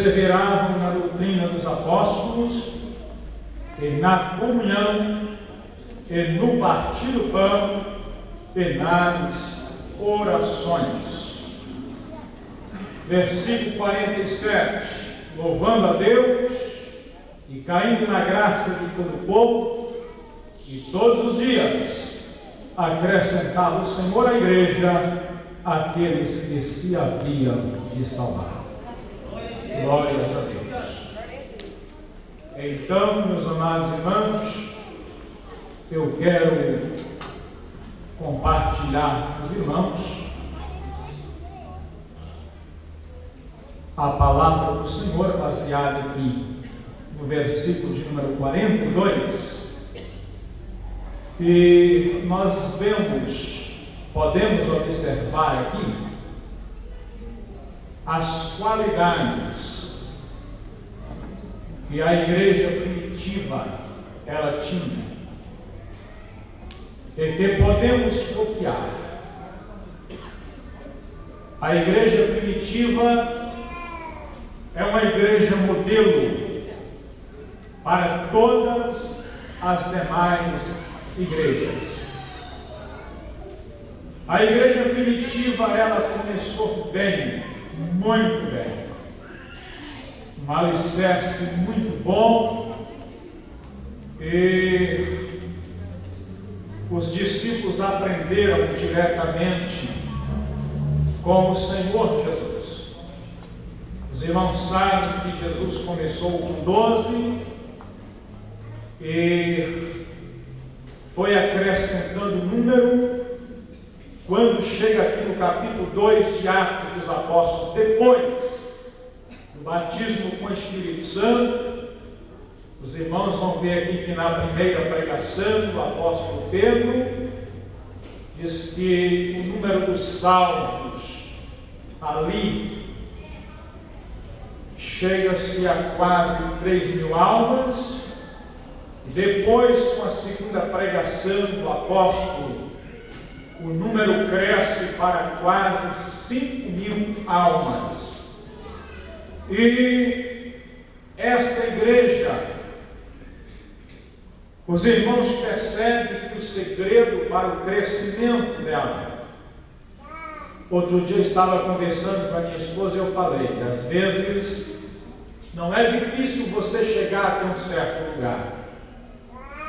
perseveravam na doutrina dos apóstolos, e na comunhão, e no partir do pão, e nas orações. Versículo 47. Louvando a Deus e caindo na graça de todo o povo, e todos os dias acrescentava o Senhor à igreja aqueles que se haviam de salvar. Glórias a Deus. Então, meus amados irmãos, eu quero compartilhar com os irmãos a palavra do Senhor, baseada aqui no versículo de número 42. E nós podemos observar aqui as qualidades que a igreja primitiva ela tinha, e que podemos copiar. A igreja primitiva é uma igreja modelo para todas as demais igrejas. A igreja primitiva, ela começou bem, muito bem. Um alicerce muito bom, e os discípulos aprenderam diretamente com o Senhor Jesus. Os irmãos sabem que Jesus começou com 12 e foi acrescentando número. Quando chega aqui no capítulo 2 de Atos dos Apóstolos, depois do batismo com o Espírito Santo, os irmãos vão ver aqui que na primeira pregação do apóstolo Pedro, diz que o número dos salvos ali chega-se a quase 3.000 almas. Depois, com a segunda pregação do apóstolo, o número cresce para quase 5.000 almas. E esta igreja, os irmãos percebem que o segredo para o crescimento dela. Outro dia eu estava conversando com a minha esposa e eu falei que às vezes não é difícil você chegar até um certo lugar.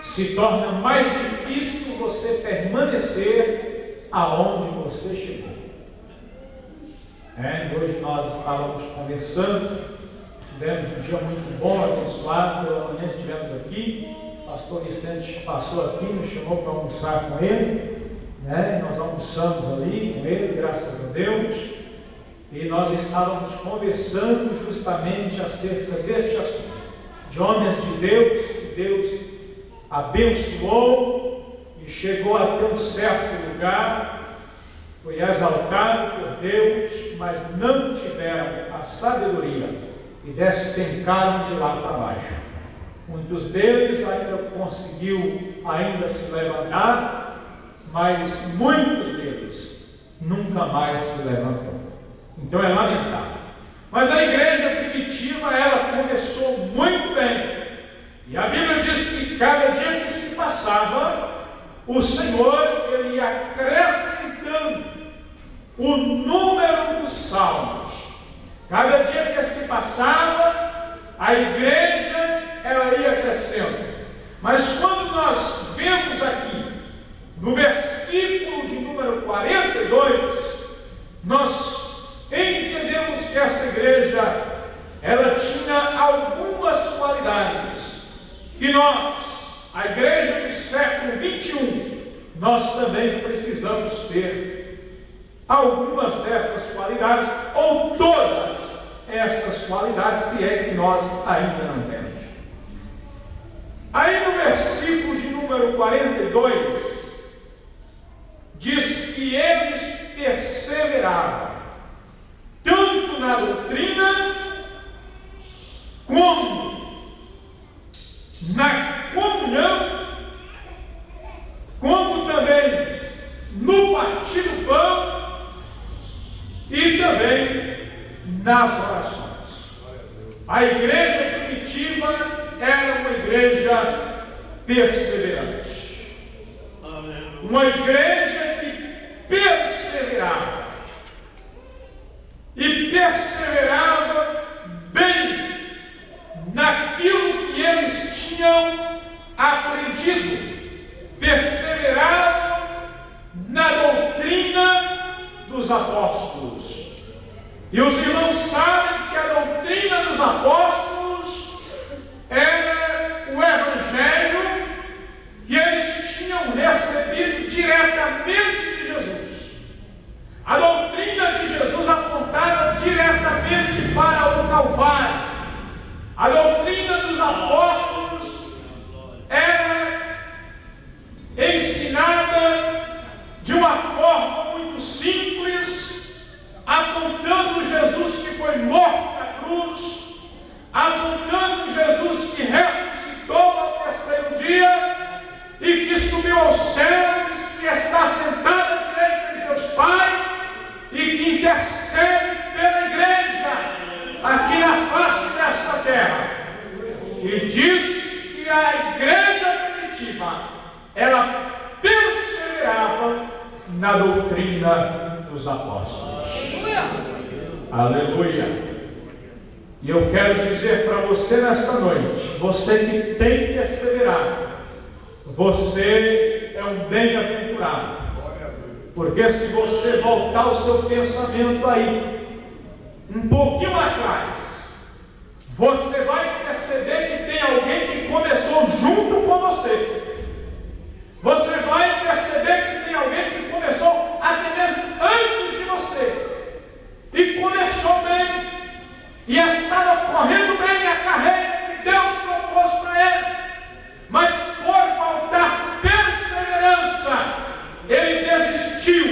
Se torna mais difícil você permanecer aonde você chegou. Hoje nós estávamos conversando, tivemos um dia muito bom, abençoado. Pela manhã estivemos aqui, o pastor Vicente passou aqui, nos chamou para almoçar com ele, nós almoçamos ali com ele, graças a Deus, e nós estávamos conversando justamente acerca deste assunto, de homens de Deus, que Deus abençoou e chegou até um certo lugar, foi exaltado por Deus, mas não tiveram a sabedoria e despencaram de lá para baixo. Muitos deles ainda conseguiu se levantar, mas muitos deles nunca mais se levantou. Então é lamentável. Mas a igreja primitiva, ela começou muito bem. E a Bíblia diz que cada dia que se passava, o Senhor ele ia acrescentando o número dos salmos. Cada dia que se passava, a igreja ela ia crescendo. Mas quando nós vemos aqui, no versículo de número 42, nós entendemos que essa igreja ela tinha algumas qualidades que nós, a igreja do século 21, nós também precisamos ter. Algumas destas qualidades, ou todas estas qualidades, se é que nós ainda não temos. Aí no versículo de número 42, diz que eles perseveravam, tanto na doutrina, como na comunhão, como também no partir do pão, e também nas orações. A igreja primitiva era uma igreja perseverante. Uma igreja que perseverava. E perseverava bem naquilo que eles tinham aprendido. Perseveravam na doutrina dos apóstolos. E os irmãos sabem que a doutrina dos apóstolos era o evangelho que eles tinham recebido diretamente de Jesus. A doutrina de Jesus apontava diretamente para o Calvário. A doutrina dos apóstolos era ensinada de uma forma muito simples, apontando Jesus que foi morto na cruz, apontando Jesus que ressuscitou ao terceiro dia e que subiu aos céus, que está sentado à direita de Deus Pai e que intercede pela igreja aqui na face desta terra. E diz que a igreja primitiva, ela perseverava na doutrina dos apóstolos. Aleluia! E eu quero dizer para você nesta noite, você que tem perseverado, você é um bem-aventurado. Porque se você voltar o seu pensamento aí, um pouquinho atrás, você vai perceber que tem alguém que começou junto com você. Você vai perceber que tem alguém que começou até mesmo antes de você. E começou bem. E estava correndo bem a carreira que Deus propôs para ele. Mas por faltar perseverança, ele desistiu.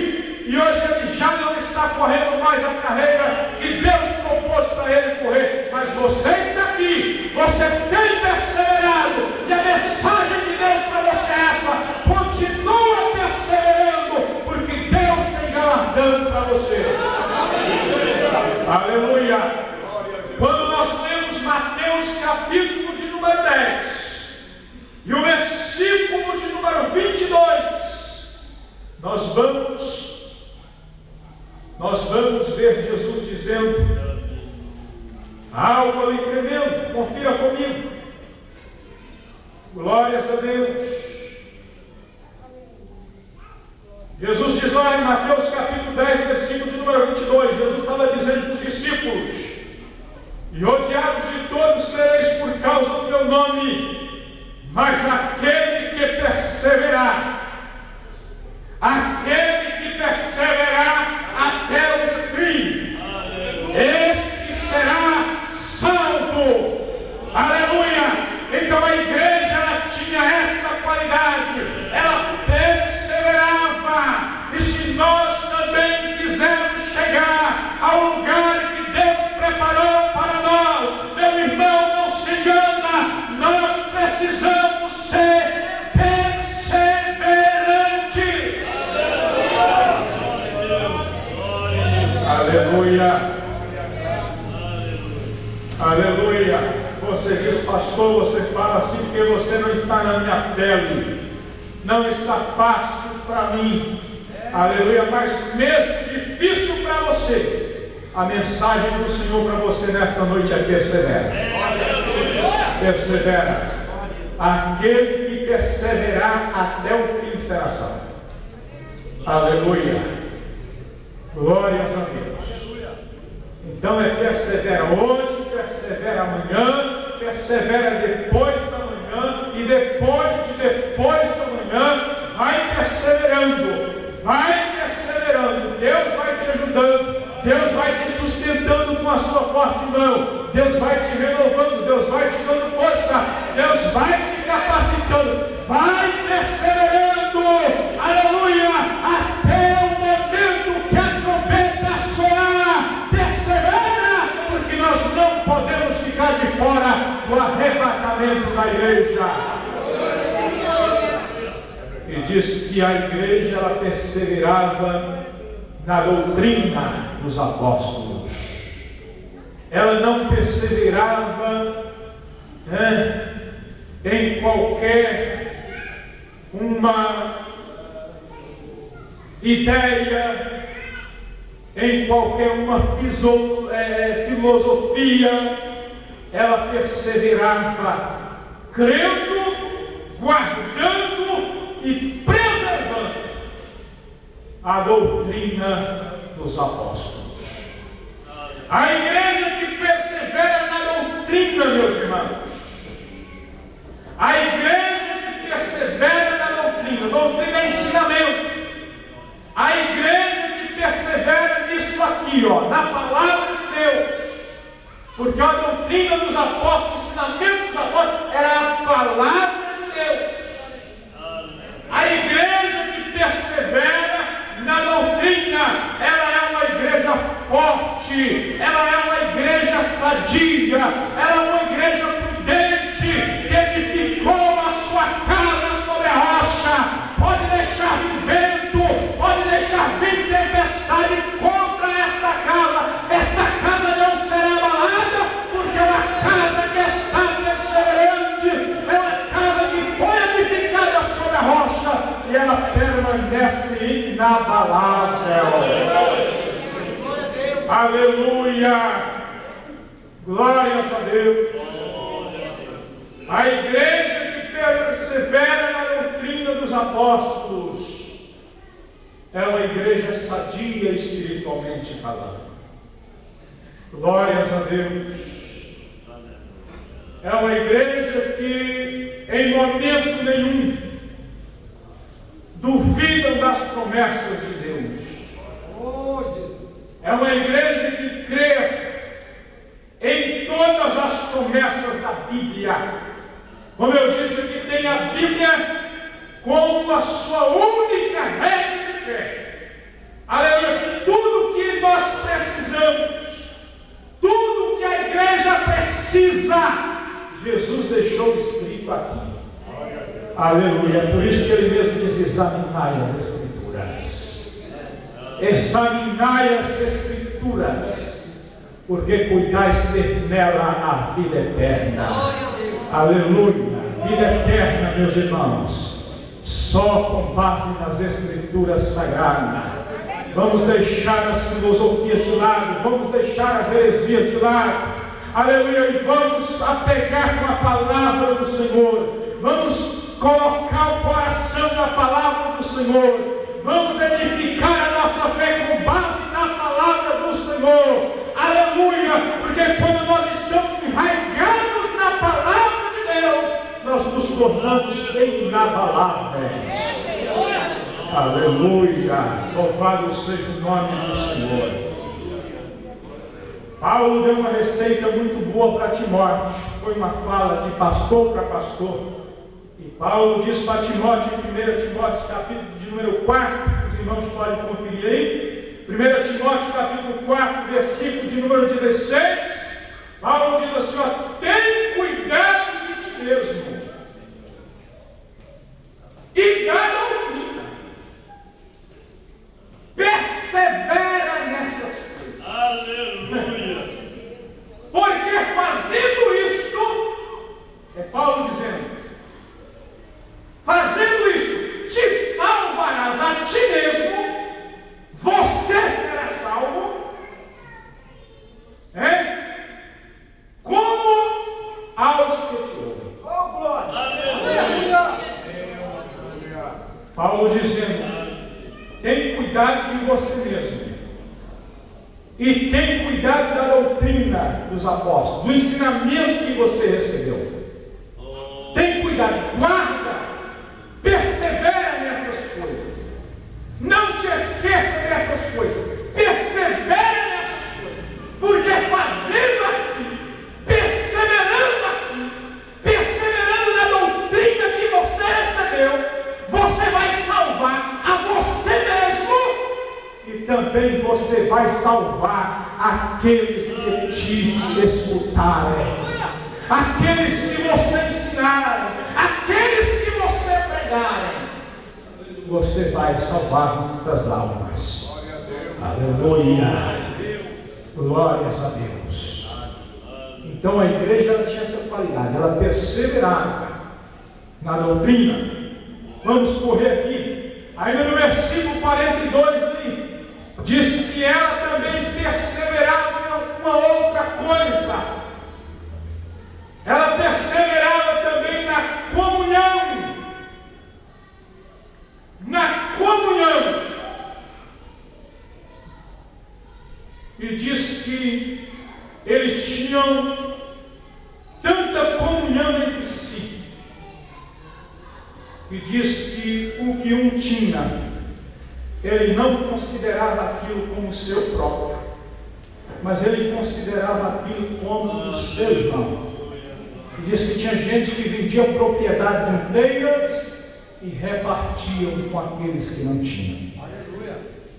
E hoje ele já não está correndo mais a carreira que Deus propôs para ele correr. Mas você está aqui. Você tem perseverado. E a mensagem de Deus para você é essa. Continua perseverando, porque Deus tem galardão para você. Aleluia! Quando nós lemos Mateus capítulo de número 10 e o versículo de número 22, nós vamos ver Jesus dizendo algo ali tremendo. Confira comigo. Glórias a Deus. Jesus diz lá em Mateus capítulo 10, versículo de número 22, Jesus estava dizendo para os discípulos: e odiados de todos sereis por causa do meu nome, mas aquele que perseverar, até o fim, este será salvo. Aleluia! Então a igreja, ela tinha esta qualidade, ela perseverava. E se nós também quisermos chegar ao lugar que Deus preparou para nós, meu irmão, não se engana, nós precisamos ser perseverantes. Aleluia! Aleluia! Você diz, pastor, você fala assim porque você não está na minha pele, não está fácil para mim. Aleluia! Mas mesmo difícil para você, a mensagem do Senhor para você nesta noite é persevera. Persevera. Aquele que perseverar até o fim será salvo. Aleluia. Glórias a Deus. Então é persevera hoje, persevera amanhã, persevera depois da manhã, e depois da manhã, vai perseverando. Vai perseverando. Deus vai te ajudando. Deus vai te sustentando com a sua forte mão. Deus vai te renovando. Deus vai te dando força. Deus vai te capacitando. Vai perseverando. Aleluia. Até o momento que a trombeta soar. Persevera. Porque nós não podemos ficar de fora do arrebatamento da igreja. E diz que a igreja, ela perseverava na doutrina dos apóstolos. ela não perseverava em qualquer uma ideia, em qualquer uma filosofia. Ela perseverava crendo, guardando e preservando a doutrina dos apóstolos. A igreja que persevera na doutrina, meus irmãos, a igreja que persevera na doutrina é ensinamento, a igreja que persevera nisso aqui, na palavra de Deus, porque a doutrina dos apóstolos, o ensinamento dos apóstolos era a palavra de Deus. A igreja que persevera na doutrina, ela é uma igreja forte, ela é uma igreja sadia, ela é uma igreja prudente, que edificou a sua casa sobre a rocha. Pode deixar vir vento, pode deixar vir tempestade contra esta casa. Esta casa não será abalada, porque é uma casa que está perseverante, é uma casa que foi edificada sobre a rocha e ela permanece inabalável. Aleluia! Glórias a Deus! A igreja que persevera na doutrina dos apóstolos é uma igreja sadia espiritualmente falando. Glórias a Deus! É uma igreja que em momento nenhum duvidam das promessas de Deus. É uma igreja que crê em todas as promessas da Bíblia. Como eu disse aqui, tem a Bíblia como a sua única regra de fé. Aleluia! Tudo que nós precisamos, tudo que a igreja precisa, Jesus deixou escrito aqui. Aleluia! Por isso que ele mesmo diz: examinai as Escrituras. Examinai as Escrituras, porque cuidais ter nela a vida eterna. Aleluia! Vida eterna, meus irmãos, só com base nas Escrituras sagradas. Vamos deixar as filosofias de lado, vamos deixar as heresias de lado. Aleluia! E vamos apegar com a palavra do Senhor. Vamos colocar o coração na palavra do Senhor. Vamos edificar a nossa fé com base na palavra do Senhor. Aleluia! Porque quando nós estamos enraizados na palavra de Deus, nós nos tornamos inabaláveis. Aleluia! Louvado seja o nome do Senhor. Paulo deu uma receita muito boa para Timóteo. Foi uma fala de pastor para pastor. E Paulo diz para Timóteo, em 1 Timóteo capítulo de número 4, os irmãos podem conferir aí, 1 Timóteo capítulo 4, versículo de número 16, Paulo diz assim: tem cuidado de ti mesmo e da doutrina, persevera nessas coisas. Aleluia! Porque fazendo isto, é Paulo dizendo, fazendo isto, te salvarás a ti mesmo, você será salvo, como aos que te ouvem. Oh, glória! Aleluia! Paulo dizendo: tem cuidado de você mesmo, e tem cuidado da doutrina dos apóstolos, do ensinamento que você recebeu. Tem cuidado, guarda. Persevera nessas coisas. Não te esqueça dessas coisas. Persevera nessas coisas. Porque fazendo assim, perseverando na doutrina que você recebeu, você vai salvar a você mesmo. E também você vai salvar aqueles que te escutarem, aqueles que você ensinar, aqueles que você pregarem. Você vai salvar muitas almas. Aleluia! Glórias a Deus. Então a igreja ela tinha essa qualidade, ela perseverava na doutrina. Vamos correr aqui, ainda no versículo 42 ali, diz que ela também perseverava em alguma outra coisa. Ela perseverava também na comunhão. Na comunhão. E diz que eles tinham tanta comunhão entre si. E diz que o que um tinha, ele não considerava aquilo como seu próprio, mas ele considerava aquilo como do seu irmão. E diz que tinha gente que vendia propriedades inteiras e repartiam com aqueles que não tinham.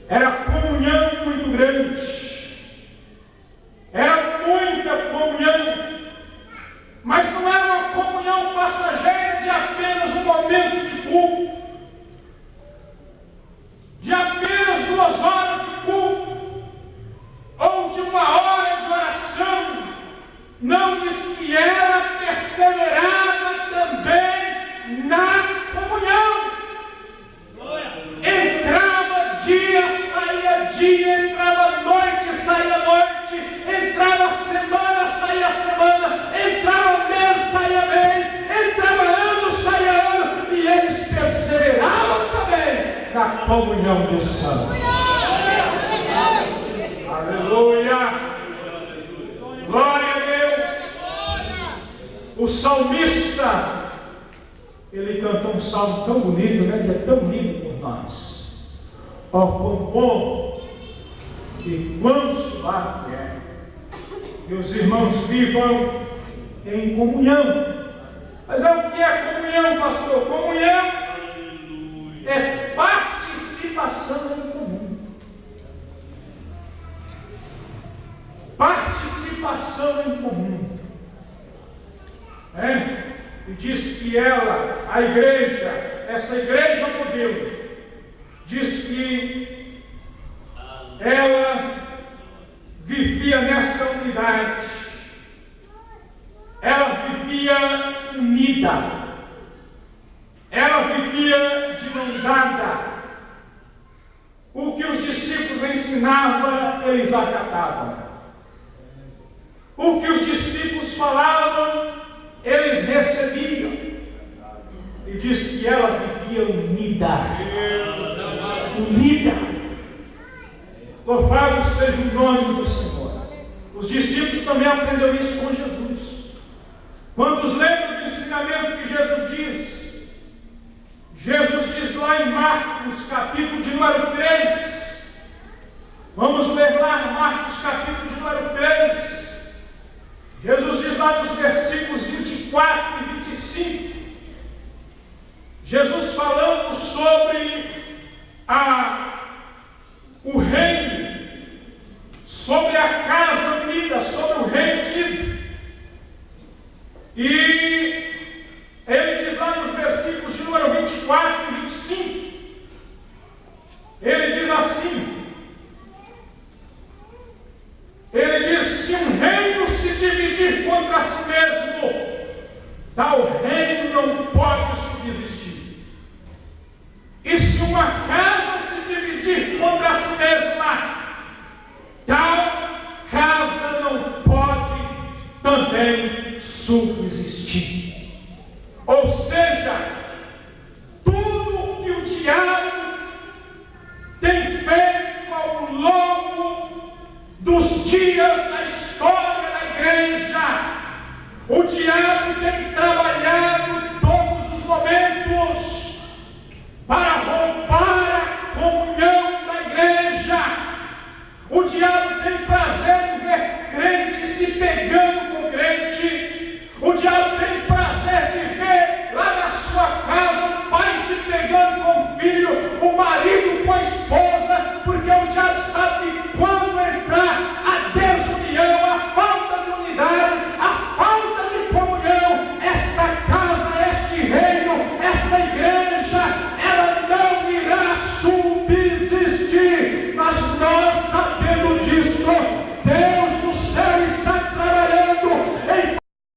Era comunhão muito grande. Era muita comunhão. Mas não era uma comunhão passageira de apenas um momento de culto, de apenas 2 horas de culto, ou de 1 hora de oração. Não, diz que ela perseverava também na comunhão. Entrava dia, saía dia, entrava noite, saía noite, entrava semana, saía semana, entrava mês, saía mês, entrava ano, saía ano, e eles perseveravam também na comunhão dos santos. Aleluia! Glória a Deus! O salmista, ele cantou um salmo tão bonito, né? Ele é tão lindo por nós. Ó, quão bom e quão suave é que os irmãos vivam em comunhão. Mas o que é comunhão, pastor? Comunhão é participação em comum. Participação em comum. E diz que ela, a igreja, essa igreja modelo, diz que ela vivia nessa unidade, ela vivia unida, ela vivia de mão dada. O que os discípulos ensinavam, eles acatavam. O que os discípulos falavam, eles recebiam. E diz que ela vivia unida. Unida. Louvado seja o nome do Senhor. Os discípulos também aprenderam isso com Jesus. Quando lembram do ensinamento que Jesus diz, Jesus diz lá em Marcos, capítulo de número 3. Vamos ler lá Marcos, capítulo de número 3. Jesus diz lá nos versículos 24 e 25. Jesus falando sobre o reino, sobre a casa unida, sobre o reino unido. E ele diz lá nos versículos de número 24 e 25, ele diz assim, ele diz: se um reino se dividir contra si mesmo, tal reino não pode subsistir. E se uma casa se dividir contra si mesma, tal casa não pode também subsistir. Ou seja, tudo que o diabo tem feito ao longo dos dias da história da igreja, o diabo tem trabalhado